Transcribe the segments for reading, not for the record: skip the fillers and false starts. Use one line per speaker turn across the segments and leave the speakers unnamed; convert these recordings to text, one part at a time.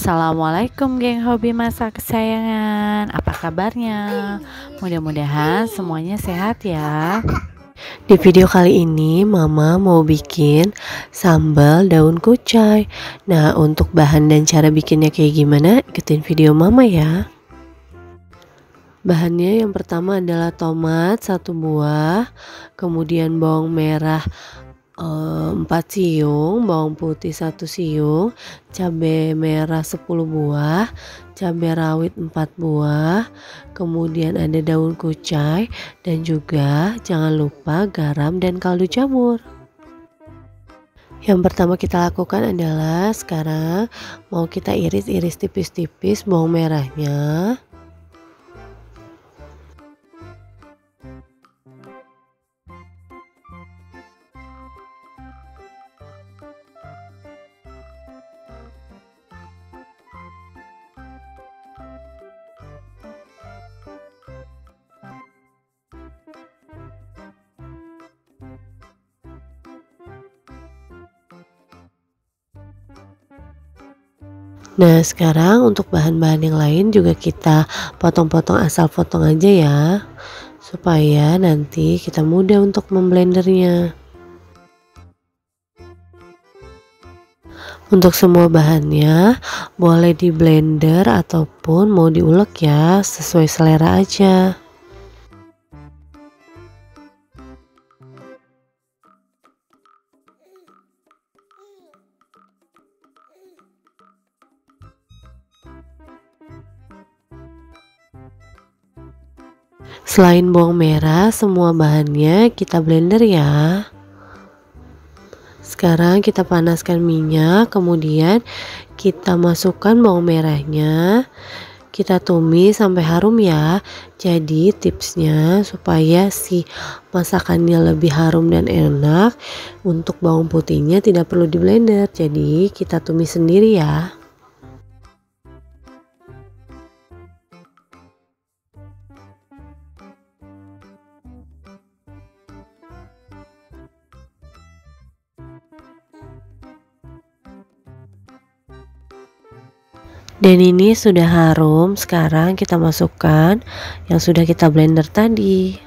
Assalamualaikum geng hobi masak kesayangan. Apa kabarnya? Mudah-mudahan semuanya sehat ya.
Di video kali ini Mama mau bikin sambal daun kucai. Nah, untuk bahan dan cara bikinnya kayak gimana? Ikutin video Mama ya. Bahannya yang pertama adalah tomat 1 buah, kemudian bawang merah 4 siung, bawang putih 1 siung, cabai merah 10 buah, cabai rawit 4 buah, kemudian ada daun kucai, dan juga jangan lupa garam dan kaldu jamur. Yang pertama kita lakukan adalah sekarang mau kita iris-iris tipis-tipis bawang merahnya. Nah, sekarang untuk bahan-bahan yang lain juga kita potong-potong, asal potong aja ya, supaya nanti kita mudah untuk memblendernya. Untuk semua bahannya boleh di blender ataupun mau diulek ya, sesuai selera aja. Selain bawang merah, semua bahannya kita blender ya. Sekarang kita panaskan minyak, kemudian kita masukkan bawang merahnya. Kita tumis sampai harum ya. Jadi tipsnya supaya si masakannya lebih harum dan enak, untuk bawang putihnya tidak perlu di blender. Jadi kita tumis sendiri ya. Dan ini sudah harum. Sekarang kita masukkan yang sudah kita blender tadi.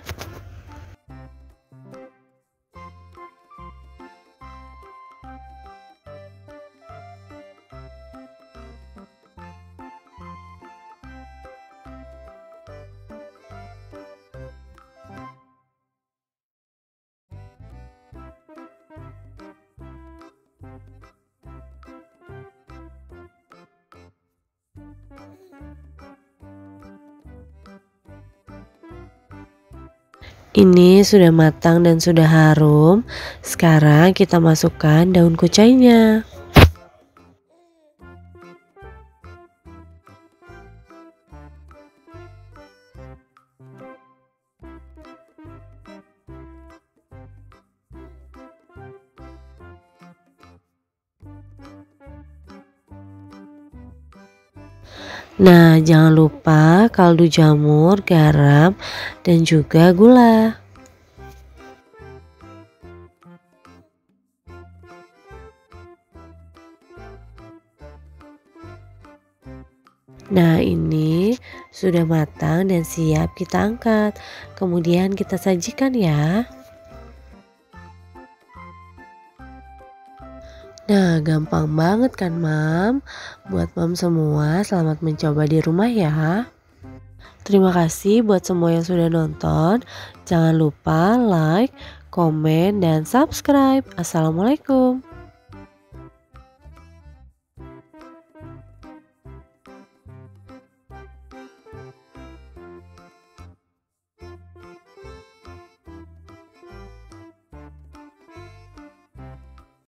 Ini sudah matang dan sudah harum. Sekarang kita masukkan daun kucainya. Nah, jangan lupa kaldu jamur, garam, dan juga gula. Nah, ini sudah matang dan siap kita angkat. Kemudian kita sajikan ya. Nah, gampang banget kan, Mam? Buat Mam semua, selamat mencoba di rumah ya. Terima kasih buat semua yang sudah nonton. Jangan lupa like, komen, dan subscribe. Assalamualaikum.